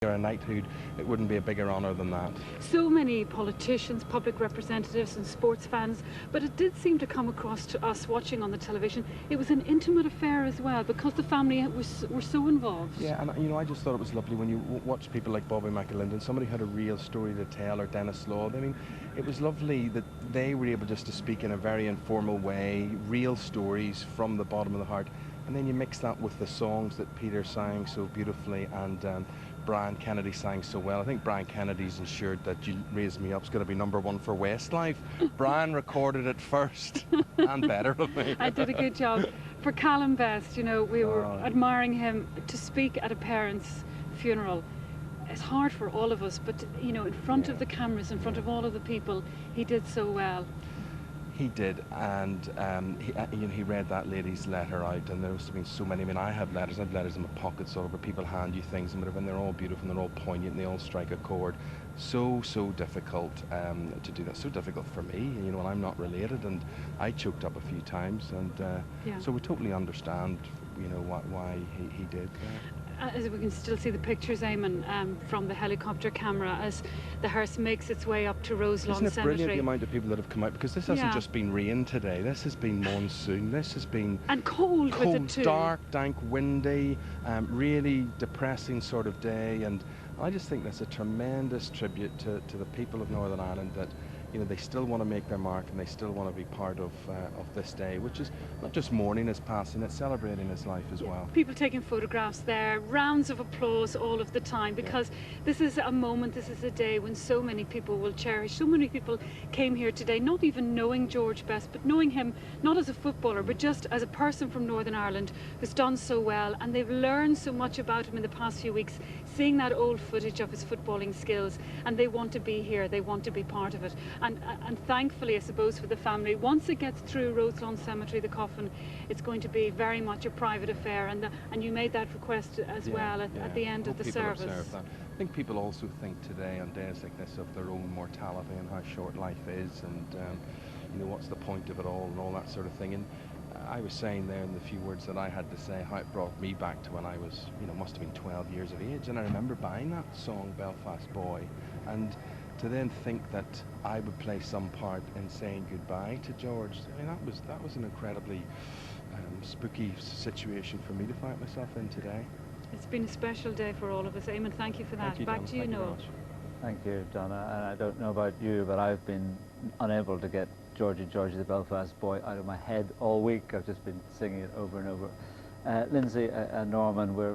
or a knighthood, it wouldn't be a bigger honour than that. So many politicians, public representatives and sports fans, but it did seem to come across to us watching on the television, it was an intimate affair as well, because the family were so involved. Yeah, and you know, I just thought it was lovely when you watch people like Bobby McAlinden, somebody had a real story to tell, or Dennis Lord. I mean, it was lovely that they were able just to speak in a very informal way, real stories from the bottom of the heart, and then you mix that with the songs that Peter sang so beautifully, and Brian Kennedy sang so well. I think Brian Kennedy's ensured that You Raise Me Up's going to be #1 for Westlife. Brian recorded it first and better of me. I did a good job. For Callum Best, you know, we were admiring him. To speak at a parent's funeral, it's hard for all of us, but you know, in front of the cameras, in front of all of the people, he did so well. He did, and you know, he read that lady's letter out, and there must have been so many. I mean, I have letters in my pocket, sort of, where people hand you things, and whatever, and they're all beautiful, and they're all poignant, and they all strike a chord. So difficult to do that. So difficult for me, you know, and I'm not related, and I choked up a few times, and so we totally understand, you know, why he did. As we can still see the pictures, Eamon, from the helicopter camera as the hearse makes its way up to Roselawn Cemetery. Isn't it brilliant, the amount of people that have come out? Because this hasn't just been rain today, this has been monsoon, this has been... And cold with it too. Dark, dank, windy, really depressing sort of day, and I just think that's a tremendous tribute to the people of Northern Ireland, that, you know, they still want to make their mark, and they still want to be part of this day, which is not just mourning his passing, it's celebrating his life as well. People taking photographs there, rounds of applause all of the time, because this is a moment, this is a day when so many people will cherish. So many people came here today not even knowing George Best, but knowing him not as a footballer, but just as a person from Northern Ireland who's done so well, and they've learned so much about him in the past few weeks, seeing that old footage of his footballing skills, and they want to be here, they want to be part of it. And thankfully, I suppose, for the family, once it gets through Roselawn Cemetery, the coffin, it's going to be very much a private affair, and you made that request as well at the end of the service. I think people also think today, on days like this, of their own mortality and how short life is, and you know, what's the point of it all, and all that sort of thing. And I was saying there in the few words that I had to say how it brought me back to when I was, you know, must have been 12 years of age, and I remember buying that song, Belfast Boy, and to then think that I would play some part in saying goodbye to George. I mean, that was an incredibly spooky situation for me to find myself in today. It's been a special day for all of us. Eamon, thank you for that. Back to you, Noel. Thank you, Donna. And I don't know about you, but I've been unable to get Georgie the Belfast Boy out of my head all week. I've just been singing it over and over. Lindsay and Norman, we're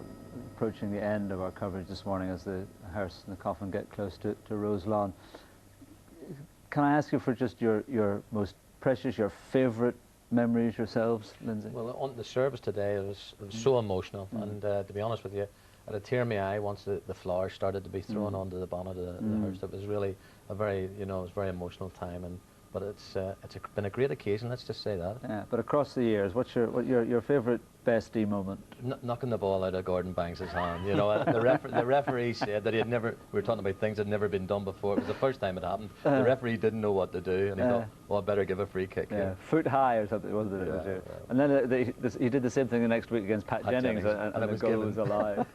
approaching the end of our coverage this morning as the hearse and the coffin get close to Roselawn. Can I ask you for just your most precious, your favourite memories yourselves, Lindsay? Well, on the service today, it was so emotional, and to be honest with you, I had a tear in my eye once the flowers started to be thrown onto the bonnet of the hearse. It was really a very, you know, it was a very emotional time, but it's been a great occasion, let's just say that. Yeah, but across the years, what's your favourite bestie moment? Knocking the ball out of Gordon Banks' hand. You know, the referee said that he had never, we were talking about things that had never been done before. It was the first time it happened. The referee didn't know what to do, and he thought, well, I better give a free kick. Yeah, foot high or something, wasn't it? And then he did the same thing the next week against Pat Jennings, and the goal was alive.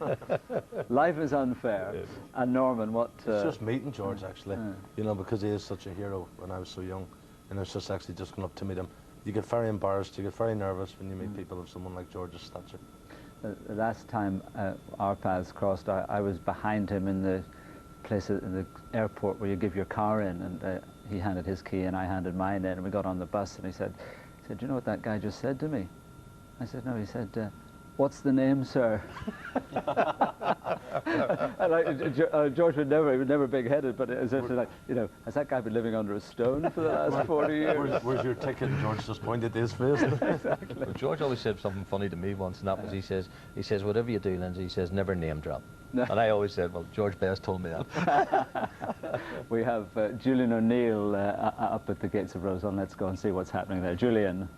Life is unfair. Yes. And Norman, what... It's just meeting George, actually, you know, because he is such a hero when I was so young, and it's just actually just going up to meet him. You get very embarrassed, you get very nervous when you meet people of someone like George's stature. The last time our paths crossed, I was behind him in the place in the airport where you give your car in, and he handed his key and I handed mine in, and we got on the bus, and he said, do you know what that guy just said to me? I said, no. He said, what's the name, sir? And George was never big-headed, but as if like, you know, has that guy been living under a stone for the last 40 years? Where's your ticket? And George just pointed to his face. Exactly. Well, George always said something funny to me once, and that was, he says, whatever you do, Lindsay, he says, never name drop. No. And I always said, well, George Best told me that. We have Julian O'Neill up at the gates of Roselawn. Let's go and see what's happening there. Julian.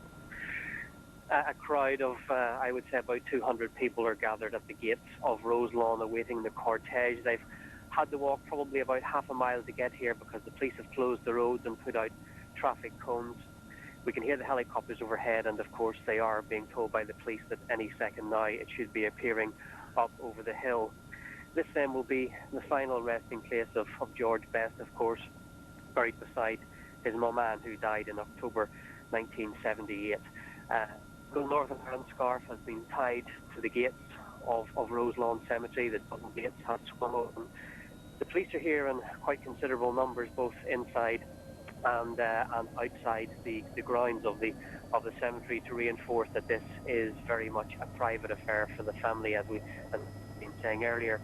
A crowd of, I would say, about 200 people are gathered at the gates of Roselawn awaiting the cortege. They've had to walk probably about half a mile to get here because the police have closed the roads and put out traffic cones. We can hear the helicopters overhead, and of course they are being told by the police that any second now it should be appearing up over the hill. This then will be the final resting place of George Best, of course, buried beside his mum Anne, who died in October 1978. The Northern Ireland scarf has been tied to the gates of Roselawn Cemetery. The double gates have swung open. The police are here in quite considerable numbers, both inside and outside the grounds of the cemetery, to reinforce that this is very much a private affair for the family, as we've been saying earlier.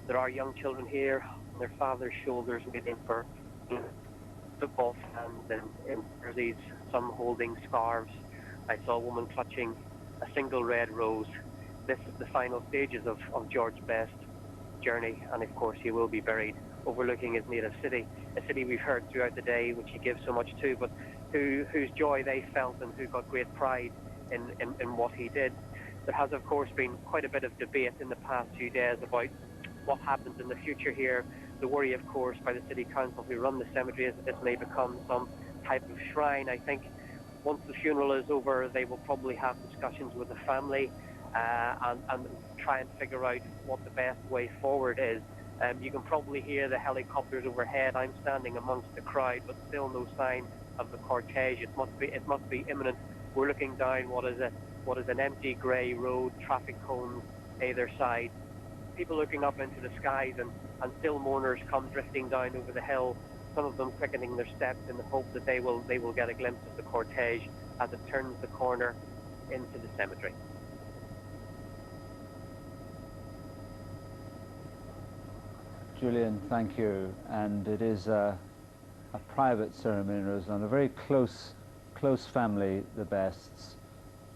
There are young children here on their father's shoulders waiting for football fans in jerseys, some holding scarves. I saw a woman clutching a single red rose. This is the final stages of George Best's journey, and of course he will be buried overlooking his native city, a city we've heard throughout the day which he gives so much to, but whose joy they felt and who got great pride in what he did. There has of course been quite a bit of debate in the past few days about what happens in the future here. The worry of course by the city council who run the cemetery is that this may become some type of shrine. I think once the funeral is over they will probably have discussions with the family and try and figure out what the best way forward is. You can probably hear the helicopters overhead. I'm standing amongst the crowd, but still no sign of the cortege. It must be imminent. We're looking down what is an empty grey road, traffic cones either side. People looking up into the skies, and still mourners come drifting down over the hill. Some of them quickening their steps in the hope that they will get a glimpse of the cortege as it turns the corner into the cemetery. Julian, thank you. And it is a private ceremony in Roselawn, a very close family, the Bests.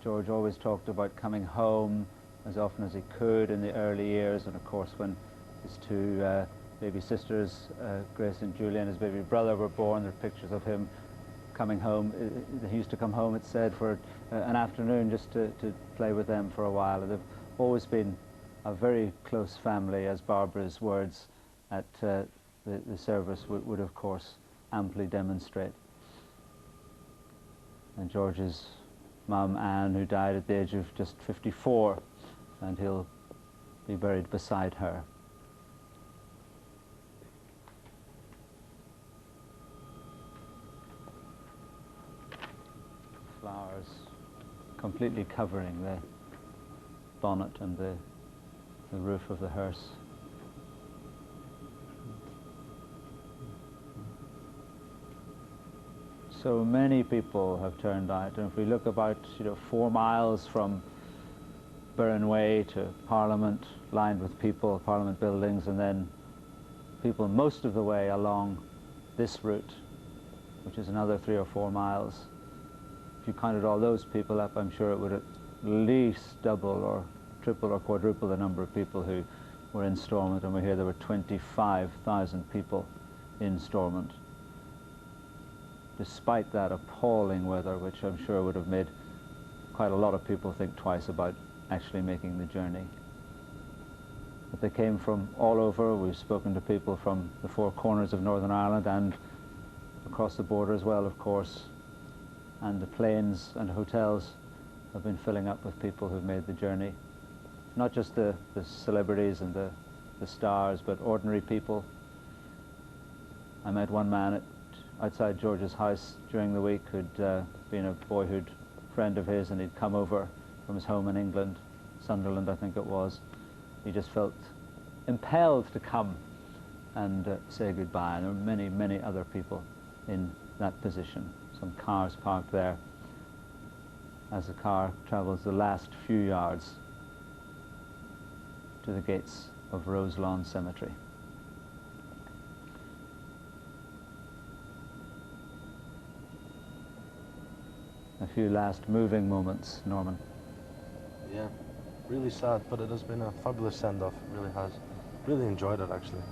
George always talked about coming home as often as he could in the early years, and of course when his two baby sisters, Grace and Julian, his baby brother, were born, there are pictures of him coming home. He used to come home, it said, for an afternoon just to play with them for a while. They've always been a very close family, as Barbara's words at the service would of course amply demonstrate. And George's mum Anne, who died at the age of just 54, and he'll be buried beside her. Flowers completely covering the bonnet and the roof of the hearse. So many people have turned out, and if we look about 4 miles from Burren Way to Parliament, lined with people, Parliament buildings, and then people most of the way along this route, which is another 3 or 4 miles. If you counted all those people up, I'm sure it would at least double or triple or quadruple the number of people who were in Stormont, and we hear there were 25,000 people in Stormont, despite that appalling weather, which I'm sure would have made quite a lot of people think twice about actually making the journey. But they came from all over. We've spoken to people from the 4 corners of Northern Ireland and across the border as well, of course. And the planes and hotels have been filling up with people who've made the journey. Not just the celebrities and the stars, but ordinary people. I met one man outside George's house during the week who'd been a boyhood friend of his, and he'd come over from his home in England, Sunderland I think it was. He just felt impelled to come and say goodbye, and there were many, many other people in that position. Some cars parked there as the car travels the last few yards to the gates of Roselawn Cemetery. A few last moving moments, Norman. Yeah, really sad, but it has been a fabulous send-off, it really has. Really enjoyed it, actually.